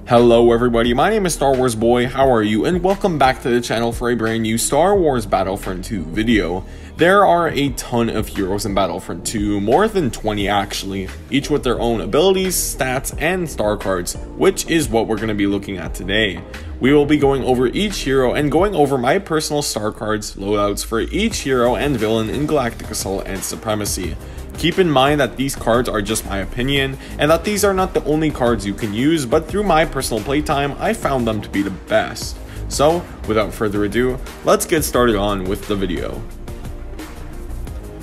Hello everybody, my name is Star Wars Boy, how are you? And welcome back to the channel for a brand new Star Wars Battlefront 2 video. There are a ton of heroes in Battlefront 2, more than 20 actually, each with their own abilities, stats, and star cards, which is what we're going to be looking at today. We will be going over each hero and going over my personal star cards, loadouts for each hero and villain in Galactic Assault and Supremacy. Keep in mind that these cards are just my opinion, and that these are not the only cards you can use, but through my personal playtime, I found them to be the best. So, without further ado, let's get started on with the video.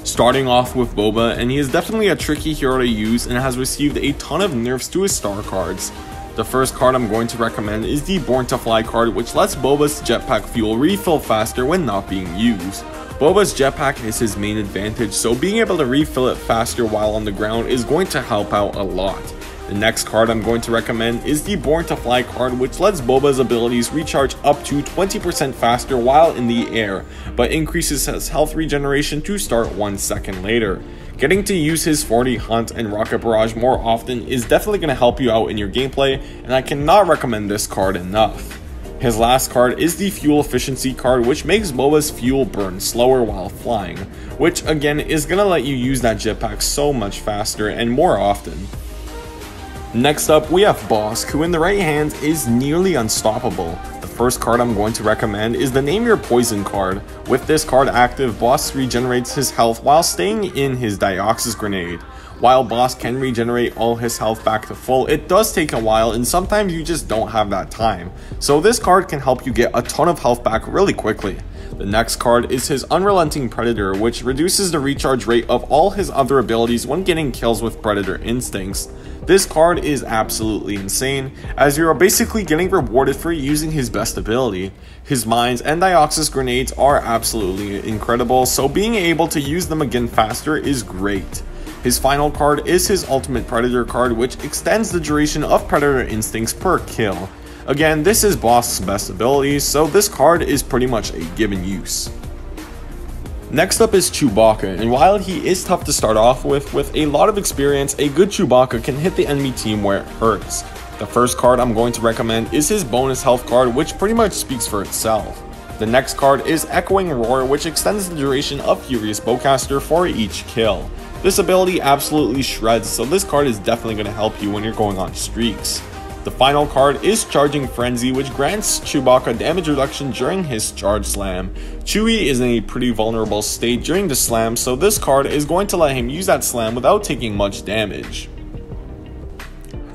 Starting off with Boba, and he is definitely a tricky hero to use and has received a ton of nerfs to his star cards. The first card I'm going to recommend is the Born to Fly card, which lets Boba's jetpack fuel refill faster when not being used. Boba's jetpack is his main advantage, so being able to refill it faster while on the ground is going to help out a lot. The next card I'm going to recommend is the Born to Fly card, which lets Boba's abilities recharge up to 20% faster while in the air, but increases his health regeneration to start 1 second later. Getting to use his 40 Hunt and Rocket Barrage more often is definitely going to help you out in your gameplay, and I cannot recommend this card enough. His last card is the Fuel Efficiency card, which makes Boba's fuel burn slower while flying, which again is going to let you use that jetpack so much faster and more often. Next up, we have Bossk, who in the right hand is nearly unstoppable. The first card I'm going to recommend is the Name Your Poison card. With this card active, Bossk regenerates his health while staying in his Dioxis grenade. While Bossk can regenerate all his health back to full, it does take a while and sometimes you just don't have that time. So this card can help you get a ton of health back really quickly. The next card is his Unrelenting Predator, which reduces the recharge rate of all his other abilities when getting kills with Predator instincts. This card is absolutely insane, as you are basically getting rewarded for using his best ability. His mines and Dioxis grenades are absolutely incredible, so being able to use them again faster is great. His final card is his Ultimate Predator card, which extends the duration of Predator instincts per kill. Again, this is Bossk's best ability, so this card is pretty much a given use. Next up is Chewbacca, and while he is tough to start off with a lot of experience, a good Chewbacca can hit the enemy team where it hurts. The first card I'm going to recommend is his bonus health card, which pretty much speaks for itself. The next card is Echoing Roar, which extends the duration of Furious Bowcaster for each kill. This ability absolutely shreds, so this card is definitely going to help you when you're going on streaks. The final card is Charging Frenzy, which grants Chewbacca damage reduction during his charge slam. Chewie is in a pretty vulnerable state during the slam, so this card is going to let him use that slam without taking much damage.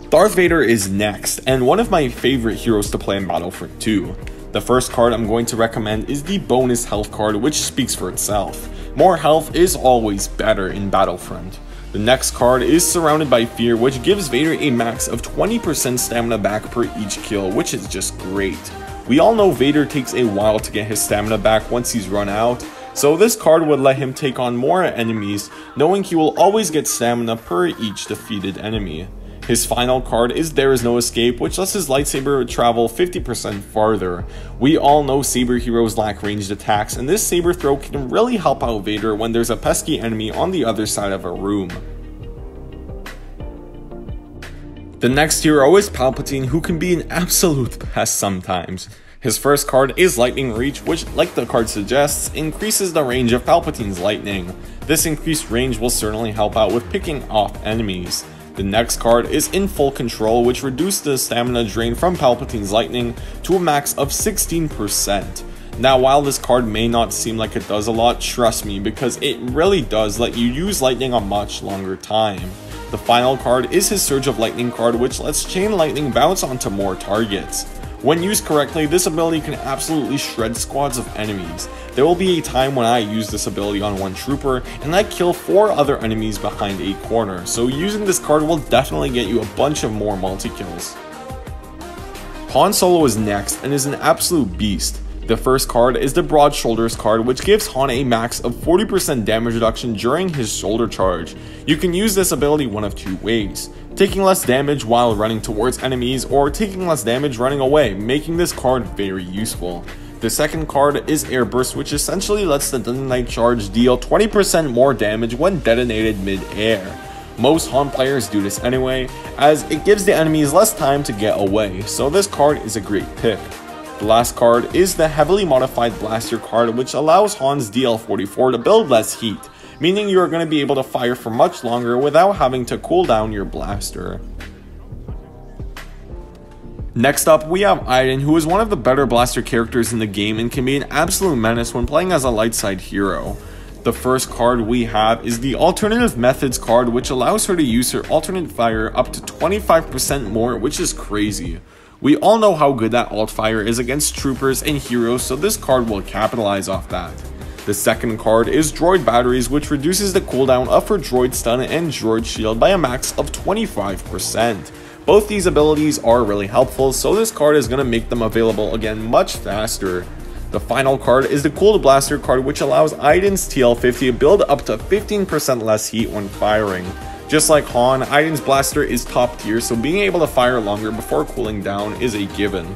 Darth Vader is next, and one of my favorite heroes to play in Battlefront 2. The first card I'm going to recommend is the Bonus Health card, which speaks for itself. More health is always better in Battlefront. The next card is Surrounded by Fear, which gives Vader a max of 20% stamina back per each kill, which is just great. We all know Vader takes a while to get his stamina back once he's run out, so this card would let him take on more enemies, knowing he will always get stamina per each defeated enemy. His final card is There Is No Escape, which lets his lightsaber travel 50% farther. We all know saber heroes lack ranged attacks, and this saber throw can really help out Vader when there's a pesky enemy on the other side of a room. The next hero is Palpatine, who can be an absolute pest sometimes. His first card is Lightning Reach, which, like the card suggests, increases the range of Palpatine's lightning. This increased range will certainly help out with picking off enemies. The next card is In Full Control, which reduces the stamina drain from Palpatine's lightning to a max of 16%. Now, while this card may not seem like it does a lot, trust me, because it really does let you use lightning a much longer time. The final card is his Surge of Lightning card, which lets Chain Lightning bounce onto more targets. When used correctly, this ability can absolutely shred squads of enemies. There will be a time when I use this ability on one trooper, and I kill 4 other enemies behind a corner, so using this card will definitely get you a bunch of more multi-kills. Han Solo is next, and is an absolute beast. The first card is the Broad Shoulders card, which gives Han a max of 40% damage reduction during his shoulder charge. You can use this ability one of 2 ways: taking less damage while running towards enemies, or taking less damage running away, making this card very useful. The second card is Airburst, which essentially lets the Detonite charge deal 20% more damage when detonated mid-air. Most Han players do this anyway, as it gives the enemies less time to get away, so this card is a great pick. The last card is the heavily modified blaster card, which allows Han's DL-44 to build less heat, meaning you are going to be able to fire for much longer without having to cool down your blaster. Next up, we have Iden, who is one of the better blaster characters in the game and can be an absolute menace when playing as a light side hero. The first card we have is the Alternative Methods card, which allows her to use her alternate fire up to 25% more, which is crazy. We all know how good that alt fire is against troopers and heroes, so this card will capitalize off that. The second card is Droid Batteries, which reduces the cooldown of her Droid Stun and Droid Shield by a max of 25%. Both these abilities are really helpful, so this card is going to make them available again much faster. The final card is the Cooled Blaster card, which allows Iden's TL-50 to build up to 15% less heat when firing. Just like Han, Iden's blaster is top tier, so being able to fire longer before cooling down is a given.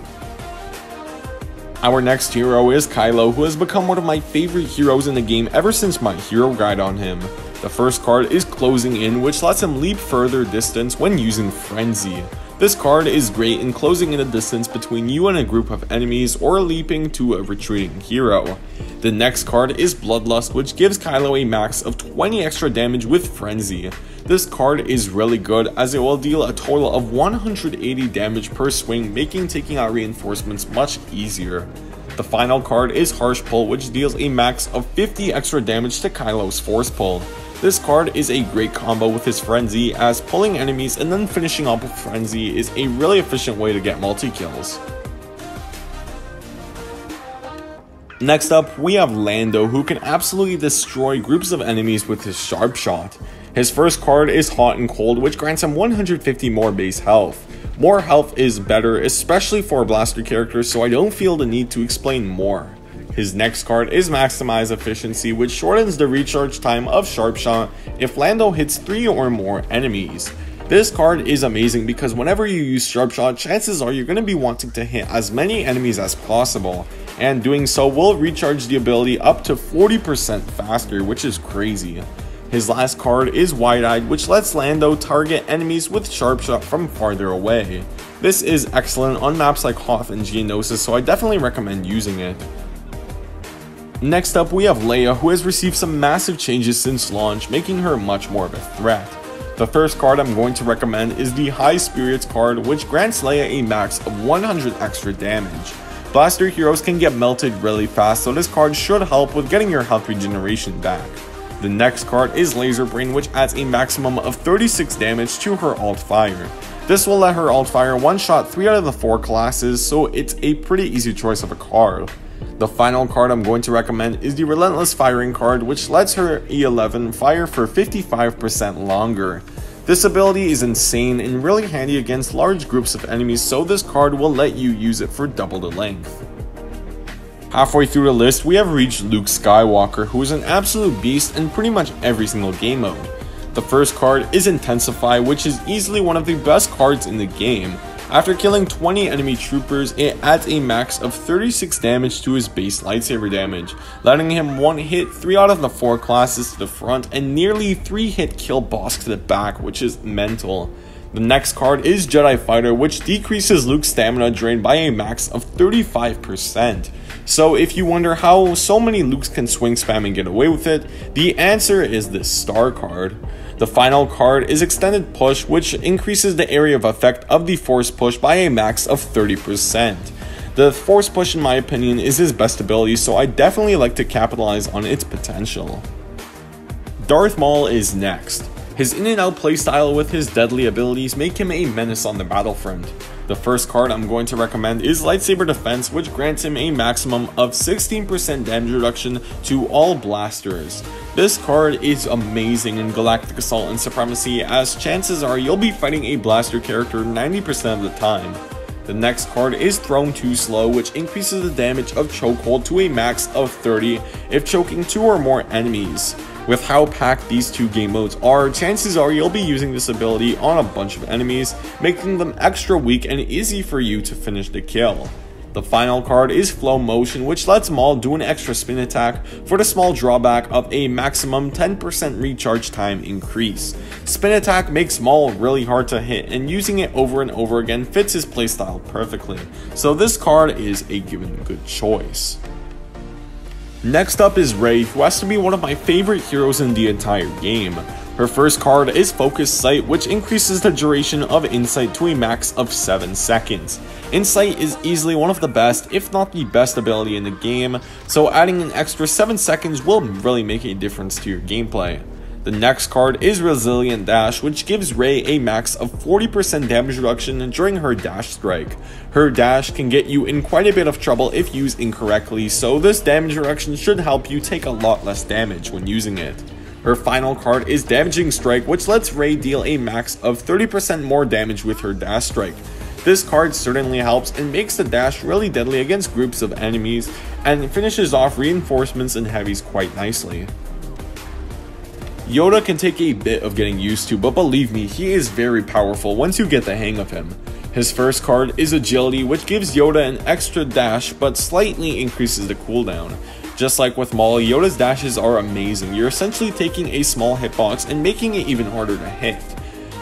Our next hero is Kylo, who has become one of my favorite heroes in the game ever since my hero guide on him. The first card is Closing In, which lets him leap further distance when using Frenzy. This card is great in closing in a distance between you and a group of enemies or leaping to a retreating hero. The next card is Bloodlust, which gives Kylo a max of 20 extra damage with Frenzy. This card is really good as it will deal a total of 180 damage per swing, making taking out reinforcements much easier. The final card is Harsh Pull, which deals a max of 50 extra damage to Kylo's Force Pull. This card is a great combo with his Frenzy, as pulling enemies and then finishing off with Frenzy is a really efficient way to get multi-kills. Next up, we have Lando, who can absolutely destroy groups of enemies with his Sharp Shot. His first card is Hot and Cold, which grants him 150 more base health. More health is better, especially for a blaster character, so I don't feel the need to explain more. His next card is Maximize Efficiency, which shortens the recharge time of Sharp Shot if Lando hits 3 or more enemies. This card is amazing because whenever you use Sharp Shot, chances are you're going to be wanting to hit as many enemies as possible, and doing so will recharge the ability up to 40% faster, which is crazy. His last card is Wide-Eyed, which lets Lando target enemies with Sharp Shot from farther away. This is excellent on maps like Hoth and Geonosis, so I definitely recommend using it. Next up, we have Leia, who has received some massive changes since launch, making her much more of a threat. The first card I'm going to recommend is the High Spirits card, which grants Leia a max of 100 extra damage. Blaster heroes can get melted really fast, so this card should help with getting your health regeneration back. The next card is Laser Brain, which adds a maximum of 36 damage to her alt fire. This will let her alt fire one-shot 3 out of the 4 classes, so it's a pretty easy choice of a card. The final card I'm going to recommend is the Relentless Firing card, which lets her E11 fire for 55% longer. This ability is insane and really handy against large groups of enemies, so this card will let you use it for double the length. Halfway through the list, we have reached Luke Skywalker, who is an absolute beast in pretty much every single game mode. The first card is Intensify, which is easily one of the best cards in the game. After killing 20 enemy troopers, it adds a max of 36 damage to his base lightsaber damage, letting him one-hit 3 out of the 4 classes to the front and nearly 3-hit kill Bossk to the back, which is mental. The next card is Jedi Fighter, which decreases Luke's stamina drain by a max of 35%. So if you wonder how so many Lukes can swing spam and get away with it, the answer is this star card. The final card is Extended Push, which increases the area of effect of the Force Push by a max of 30%. The Force Push, in my opinion, is his best ability, so I definitely like to capitalize on its potential. Darth Maul is next. His in and out playstyle with his deadly abilities make him a menace on the battlefront. The first card I'm going to recommend is Lightsaber Defense, which grants him a maximum of 16% damage reduction to all blasters. This card is amazing in Galactic Assault and Supremacy, as chances are you'll be fighting a blaster character 90% of the time. The next card is Thrown Too Slow, which increases the damage of Chokehold to a max of 30 if choking 2 or more enemies. With how packed these two game modes are, chances are you'll be using this ability on a bunch of enemies, making them extra weak and easy for you to finish the kill. The final card is Flow Motion, which lets Maul do an extra spin attack for the small drawback of a maximum 10% recharge time increase. Spin attack makes Maul really hard to hit, and using it over and over again fits his playstyle perfectly, so this card is a given good choice. Next up is Rey, who has to be one of my favorite heroes in the entire game. Her first card is Focus Sight, which increases the duration of Insight to a max of 7 seconds. Insight is easily one of the best, if not the best ability in the game, so adding an extra 7 seconds will really make a difference to your gameplay. The next card is Resilient Dash, which gives Rey a max of 40% damage reduction during her dash strike. Her dash can get you in quite a bit of trouble if used incorrectly, so this damage reduction should help you take a lot less damage when using it. Her final card is Damaging Strike, which lets Rey deal a max of 30% more damage with her dash strike. This card certainly helps and makes the dash really deadly against groups of enemies, and finishes off reinforcements and heavies quite nicely. Yoda can take a bit of getting used to, but believe me, he is very powerful once you get the hang of him. His first card is Agility, which gives Yoda an extra dash but slightly increases the cooldown. Just like with Maul, Yoda's dashes are amazing. You're essentially taking a small hitbox and making it even harder to hit.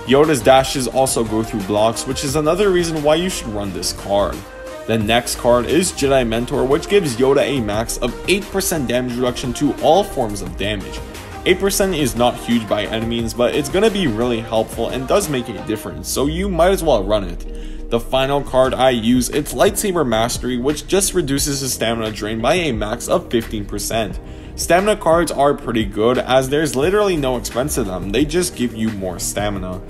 Yoda's dashes also go through blocks, which is another reason why you should run this card. The next card is Jedi Mentor, which gives Yoda a max of 8% damage reduction to all forms of damage. 8% is not huge by any means, but it's going to be really helpful and does make a difference, so you might as well run it. The final card I use, it's Lightsaber Mastery, which just reduces his stamina drain by a max of 15%. Stamina cards are pretty good, as there's literally no expense to them, they just give you more stamina.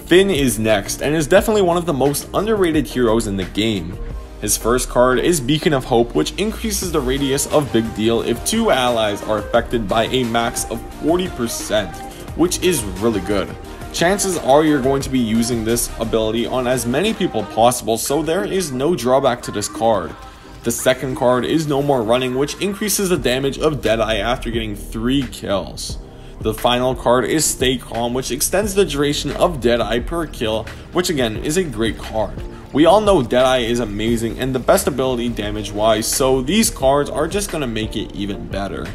Finn is next, and is definitely one of the most underrated heroes in the game. His first card is Beacon of Hope, which increases the radius of Big Deal if 2 allies are affected by a max of 40%, which is really good. Chances are you're going to be using this ability on as many people possible, so there is no drawback to this card. The second card is No More Running, which increases the damage of Deadeye after getting 3 kills. The final card is Stay Calm, which extends the duration of Deadeye per kill, which again is a great card. We all know Deadeye is amazing and the best ability damage wise, so these cards are just going to make it even better.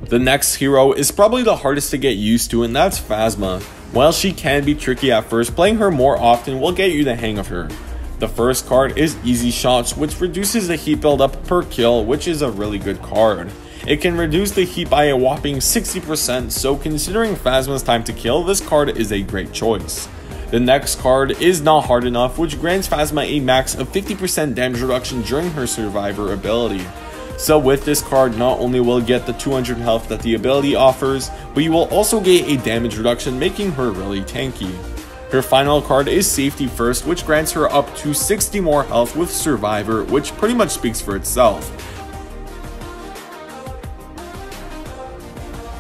The next hero is probably the hardest to get used to, and that's Phasma. While she can be tricky at first, playing her more often will get you the hang of her. The first card is Easy Shots, which reduces the heat buildup per kill, which is a really good card. It can reduce the heat by a whopping 60%, so considering Phasma's time to kill, this card is a great choice. The next card is Not Hard Enough, which grants Phasma a max of 50% damage reduction during her Survivor ability. So with this card, not only will you get the 200 health that the ability offers, but you will also get a damage reduction, making her really tanky. Her final card is Safety First, which grants her up to 60 more health with Survivor, which pretty much speaks for itself.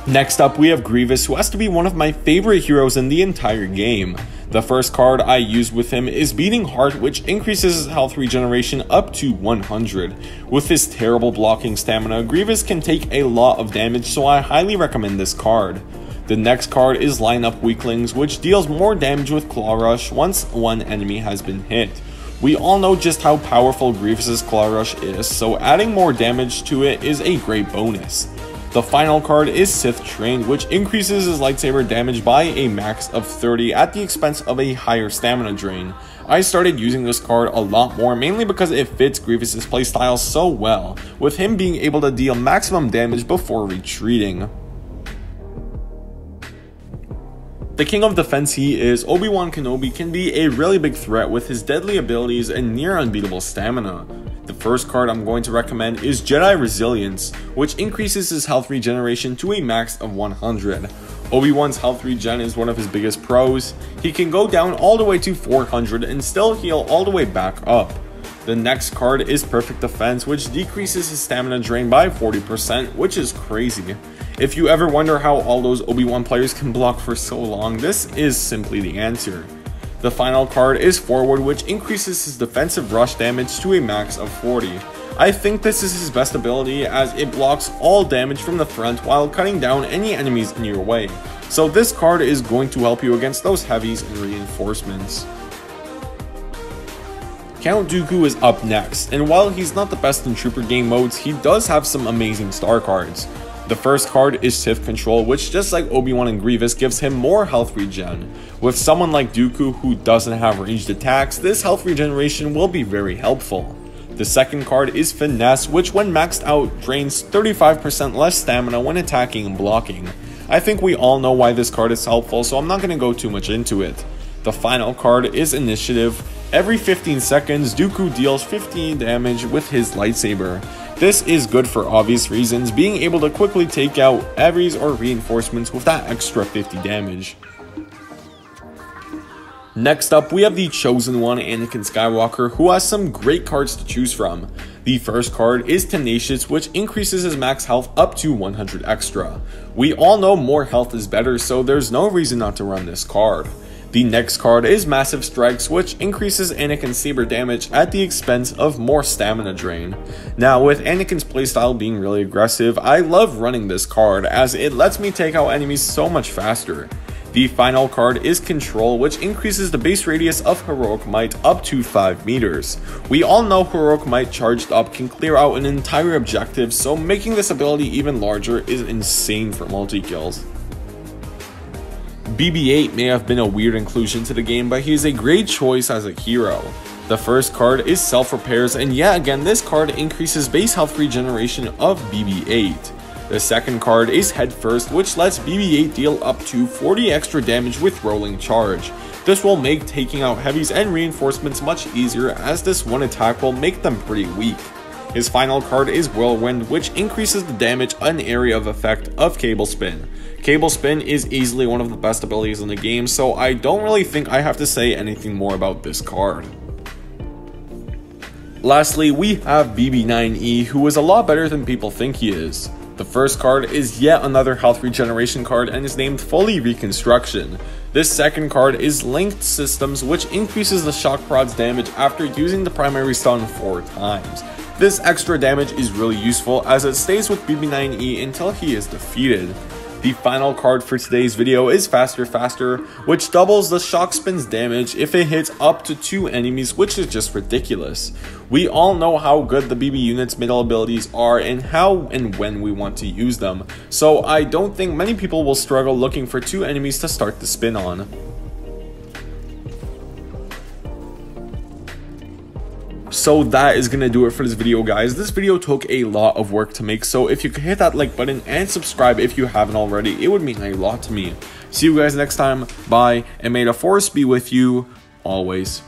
Next up, we have Grievous, who has to be one of my favorite heroes in the entire game. The first card I use with him is Beating Heart, which increases his health regeneration up to 100. With his terrible blocking stamina, Grievous can take a lot of damage, so I highly recommend this card. The next card is Line Up Weaklings, which deals more damage with Claw Rush once one enemy has been hit. We all know just how powerful Grievous's Claw Rush is, so adding more damage to it is a great bonus. The final card is Sith Trained, which increases his lightsaber damage by a max of 30 at the expense of a higher stamina drain. I started using this card a lot more, mainly because it fits Grievous's playstyle so well, with him being able to deal maximum damage before retreating. The king of defense he is, Obi Wan Kenobi can be a really big threat with his deadly abilities and near unbeatable stamina. The first card I'm going to recommend is Jedi Resilience, which increases his health regeneration to a max of 100. Obi-Wan's health regen is one of his biggest pros. He can go down all the way to 400 and still heal all the way back up. The next card is Perfect Defense, which decreases his stamina drain by 40%, which is crazy. If you ever wonder how all those Obi-Wan players can block for so long, this is simply the answer. The final card is Forward, which increases his defensive rush damage to a max of 40. I think this is his best ability, as it blocks all damage from the front while cutting down any enemies in your way. So this card is going to help you against those heavies and reinforcements. Count Dooku is up next, and while he's not the best in Trooper game modes, he does have some amazing star cards. The first card is Sith Control, which just like Obi-Wan and Grievous gives him more health regen. With someone like Dooku who doesn't have ranged attacks, this health regeneration will be very helpful. The second card is Finesse, which when maxed out drains 35% less stamina when attacking and blocking. I think we all know why this card is helpful, so I'm not going to go too much into it. The final card is Initiative. Every 15 seconds, Dooku deals 15 damage with his lightsaber. This is good for obvious reasons, being able to quickly take out Ares or reinforcements with that extra 50 damage. Next up, we have the Chosen One, Anakin Skywalker, who has some great cards to choose from. The first card is Tenacious, which increases his max health up to 100 extra. We all know more health is better, so there's no reason not to run this card. The next card is Massive Strikes, which increases Anakin's saber damage at the expense of more stamina drain. Now, with Anakin's playstyle being really aggressive, I love running this card as it lets me take out enemies so much faster. The final card is Control, which increases the base radius of Heroic Might up to 5 meters. We all know Heroic Might charged up can clear out an entire objective, so making this ability even larger is insane for multi-kills. BB-8 may have been a weird inclusion to the game, but he is a great choice as a hero. The first card is Self Repairs, and yet again this card increases base health regeneration of BB-8. The second card is Head First, which lets BB-8 deal up to 40 extra damage with Rolling Charge. This will make taking out heavies and reinforcements much easier, as this one attack will make them pretty weak. His final card is Whirlwind, which increases the damage and area of effect of Cable Spin. Cable Spin is easily one of the best abilities in the game, so I don't really think I have to say anything more about this card. Lastly, we have BB-9E, who is a lot better than people think he is. The first card is yet another health regeneration card and is named Fully Reconstruction. This second card is Linked Systems, which increases the Shock Prod's damage after using the primary stun 4 times. This extra damage is really useful as it stays with BB-9E until he is defeated. The final card for today's video is Faster Faster, which doubles the Shock Spin's damage if it hits up to 2 enemies, which is just ridiculous. We all know how good the BB unit's middle abilities are and how and when we want to use them, so I don't think many people will struggle looking for 2 enemies to start the spin on. So that is gonna do it for this video, guys. This video took a lot of work to make, so if you could hit that like button and subscribe if you haven't already, it would mean a lot to me. See you guys next time, bye, and may the force be with you always.